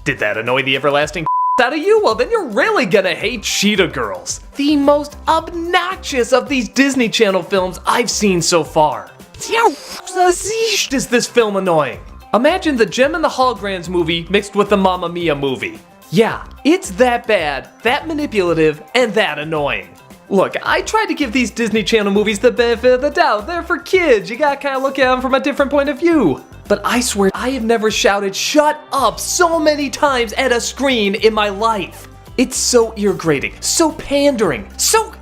Did that annoy the everlasting out of you? Well, then you're really gonna hate Cheetah Girls, the most obnoxious of these Disney Channel films I've seen so far. Is this film annoying? Imagine the Gem and the Holograms movie mixed with the Mamma Mia movie. Yeah, it's that bad, that manipulative, and that annoying. Look, I tried to give these Disney Channel movies the benefit of the doubt. They're for kids, you gotta kinda look at them from a different point of view. But I swear, I have never shouted "shut up" so many times at a screen in my life. It's so ear-grating, so pandering, so...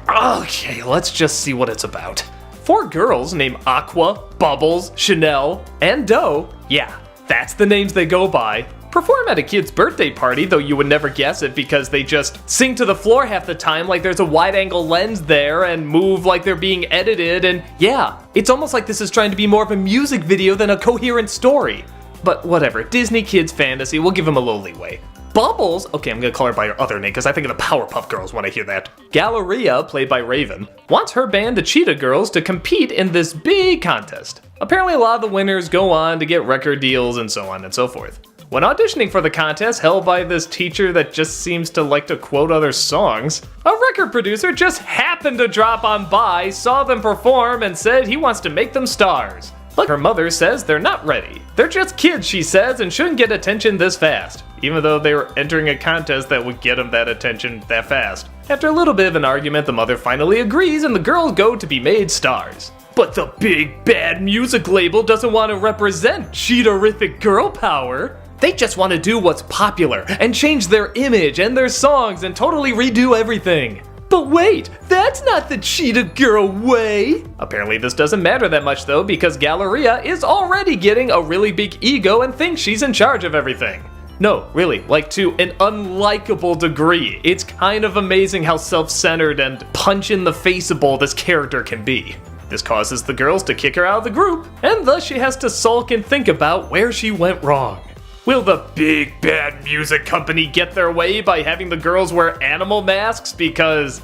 Okay, let's just see what it's about. 4 girls named Aqua, Bubbles, Chanel, and Doe, yeah, that's the names they go by, perform at a kid's birthday party, though you would never guess it because they just sing to the floor half the time like there's a wide-angle lens there and move like they're being edited, and yeah, it's almost like this is trying to be more of a music video than a coherent story. But whatever, Disney Kids Fantasy, we'll give them a little leeway. Bubbles, okay, I'm gonna call her by her other name because I think of the Powerpuff Girls when I hear that. Galleria, played by Raven, wants her band, the Cheetah Girls, to compete in this big contest. Apparently a lot of the winners go on to get record deals and so on and so forth. When auditioning for the contest, held by this teacher that just seems to like to quote other songs, a record producer just happened to drop on by, saw them perform, and said he wants to make them stars. But her mother says they're not ready. They're just kids, she says, and shouldn't get attention this fast, even though they were entering a contest that would get them that attention that fast. After a little bit of an argument, the mother finally agrees and the girls go to be made stars. But the big bad music label doesn't want to represent cheetah-rific girl power. They just want to do what's popular and change their image and their songs and totally redo everything. But wait, that's not the Cheetah Girl way! Apparently this doesn't matter that much though, because Galleria is already getting a really big ego and thinks she's in charge of everything. No, really, like to an unlikable degree. It's kind of amazing how self-centered and punch-in-the-faceable this character can be. This causes the girls to kick her out of the group, and thus she has to sulk and think about where she went wrong. Will the big bad music company get their way by having the girls wear animal masks because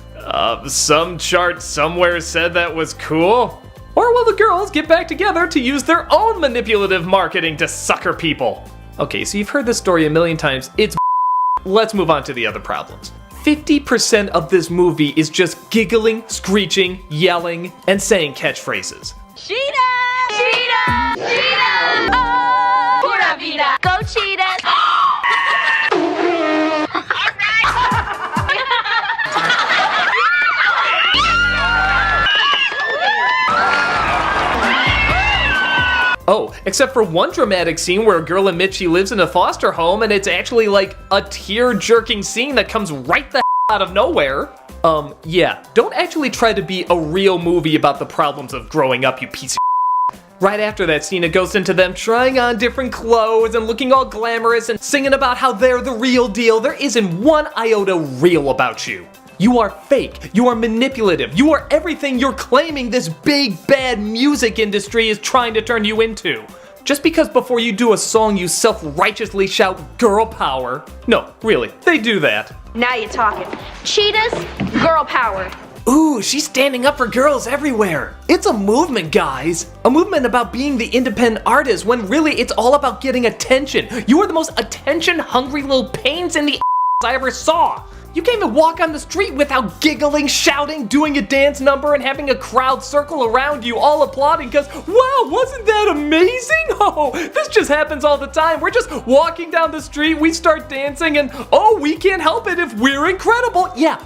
some chart somewhere said that was cool? Or will the girls get back together to use their own manipulative marketing to sucker people? Okay, so you've heard this story a million times, it's Let's move on to the other problems. 50% of this movie is just giggling, screeching, yelling, and saying catchphrases. Cheetah! Cheetah! Cheetah! Oh! Pura vida! Go Cheetahs! Oh, except for one dramatic scene where a girl admits she lives in a foster home and it's actually like a tear-jerking scene that comes right the out of nowhere. Yeah, don't actually try to be a real movie about the problems of growing up, you piece of Right after that scene, it goes into them trying on different clothes and looking all glamorous and singing about how they're the real deal. There isn't one iota real about you. You are fake, you are manipulative, you are everything you're claiming this big bad music industry is trying to turn you into. Just because before you do a song you self-righteously shout girl power. No, really, they do that. Now you're talking. Cheetahs, girl power. Ooh, she's standing up for girls everywhere. It's a movement, guys. A movement about being the independent artist when really it's all about getting attention. You are the most attention-hungry little pains in the I ever saw. You can't even walk on the street without giggling, shouting, doing a dance number, and having a crowd circle around you, all applauding because, wow, wasn't that amazing? Oh, this just happens all the time. We're just walking down the street, we start dancing, and oh, we can't help it if we're incredible. Yeah,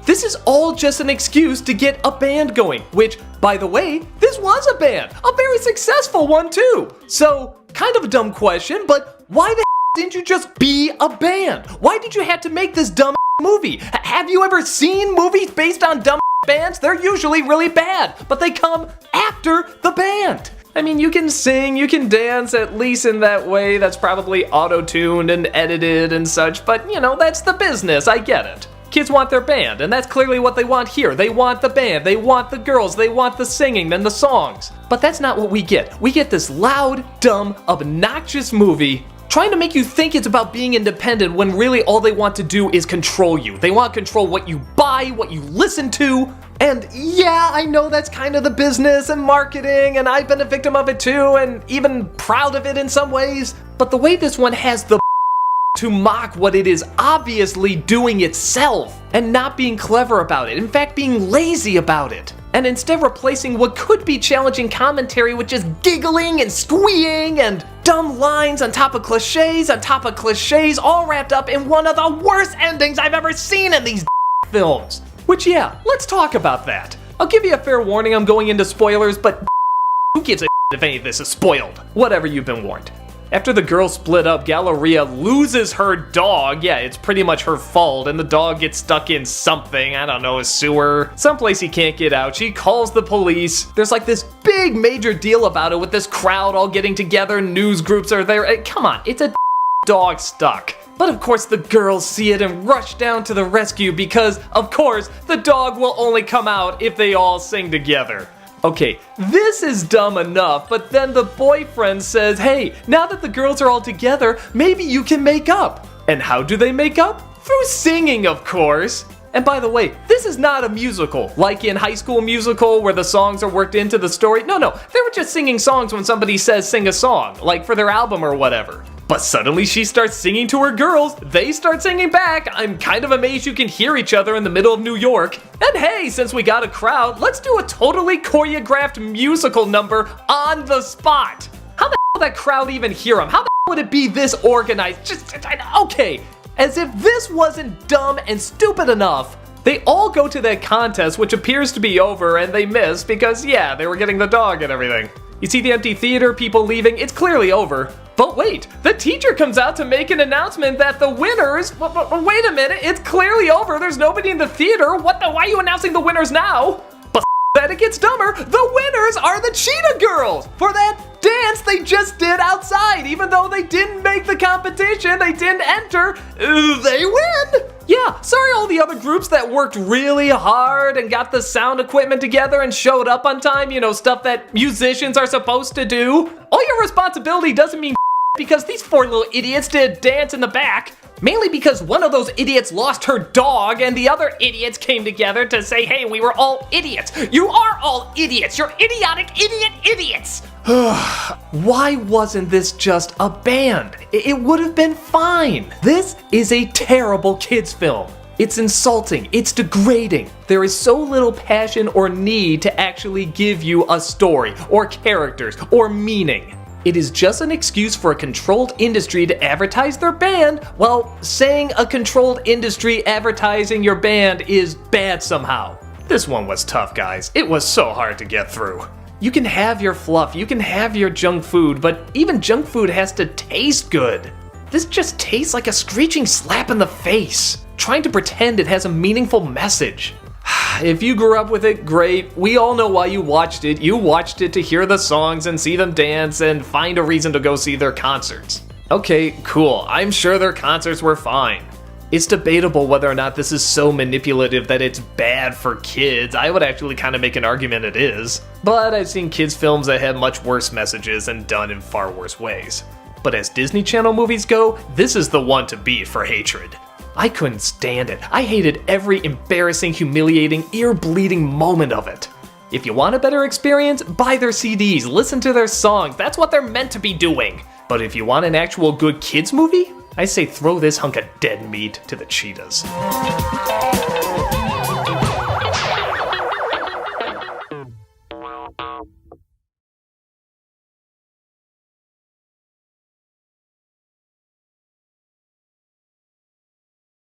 this is all just an excuse to get a band going, which, by the way, this was a band, a very successful one too. So, kind of a dumb question, but why the didn't you just be a band? Why did you have to make this dumb movie? Have you ever seen movies based on dumb bands? They're usually really bad, but they come after the band. I mean, you can sing, you can dance, at least in that way. That's probably auto-tuned and edited and such, but you know, that's the business, I get it. Kids want their band, and that's clearly what they want here. They want the band, they want the girls, they want the singing and the songs. But that's not what we get. We get this loud, dumb, obnoxious movie trying to make you think it's about being independent when really all they want to do is control you. They want to control what you buy, what you listen to. And yeah, I know that's kind of the business and marketing, and I've been a victim of it too, and even proud of it in some ways. But the way this one has the to mock what it is obviously doing itself, and not being clever about it, in fact being lazy about it. And instead replacing what could be challenging commentary with just giggling and squeeing and dumb lines on top of cliches, all wrapped up in one of the worst endings I've ever seen in these films. Which yeah, let's talk about that. I'll give you a fair warning, I'm going into spoilers, but who gives a if any of this is spoiled? Whatever, you've been warned. After the girls split up, Galleria loses her dog. Yeah, it's pretty much her fault, and the dog gets stuck in something, I don't know, a sewer, someplace he can't get out. She calls the police. There's like this big major deal about it with this crowd all getting together, news groups are there. Come on, it's a dog stuck. But of course the girls see it and rush down to the rescue because, of course, the dog will only come out if they all sing together. Okay, this is dumb enough, but then the boyfriend says, hey, now that the girls are all together, maybe you can make up. And how do they make up? Through singing, of course. And by the way, this is not a musical, like in High School Musical where the songs are worked into the story. No, they were just singing songs when somebody says sing a song, like for their album or whatever. But suddenly she starts singing to her girls, they start singing back. I'm kind of amazed you can hear each other in the middle of New York. And hey, since we got a crowd, let's do a totally choreographed musical number on the spot. How the hell did that crowd even hear them? How the hell would it be this organized? Okay, as if this wasn't dumb and stupid enough. They all go to that contest, which appears to be over, and they miss because, yeah, they were getting the dog and everything. You see the empty theater, people leaving, it's clearly over. But wait, the teacher comes out to make an announcement that the winners, wait a minute, it's clearly over, there's nobody in the theater, why are you announcing the winners now? But that it gets dumber, the winners are the Cheetah Girls for that dance they just did outside. Even though they didn't make the competition, they didn't enter, they win. Yeah, sorry all the other groups that worked really hard and got the sound equipment together and showed up on time, you know, stuff that musicians are supposed to do. All your responsibility doesn't mean because these four little idiots did a dance in the back. Mainly because one of those idiots lost her dog and the other idiots came together to say, hey, we were all idiots. You are all idiots. You're idiotic idiots. Why wasn't this just a band? It would have been fine. This is a terrible kids film. It's insulting, it's degrading. There is so little passion or need to actually give you a story or characters or meaning. It is just an excuse for a controlled industry to advertise their band, while saying a controlled industry advertising your band is bad somehow. This one was tough, guys. It was so hard to get through. You can have your fluff, you can have your junk food, but even junk food has to taste good. This just tastes like a screeching slap in the face, trying to pretend it has a meaningful message. If you grew up with it, great. We all know why you watched it. You watched it to hear the songs and see them dance and find a reason to go see their concerts. Okay, cool. I'm sure their concerts were fine. It's debatable whether or not this is so manipulative that it's bad for kids. I would actually kind of make an argument it is. But I've seen kids' films that have much worse messages and done in far worse ways. But as Disney Channel movies go, this is the one to beat for hatred. I couldn't stand it. I hated every embarrassing, humiliating, ear-bleeding moment of it. If you want a better experience, buy their CDs, listen to their songs. That's what they're meant to be doing. But if you want an actual good kids movie, I say throw this hunk of dead meat to the cheetahs.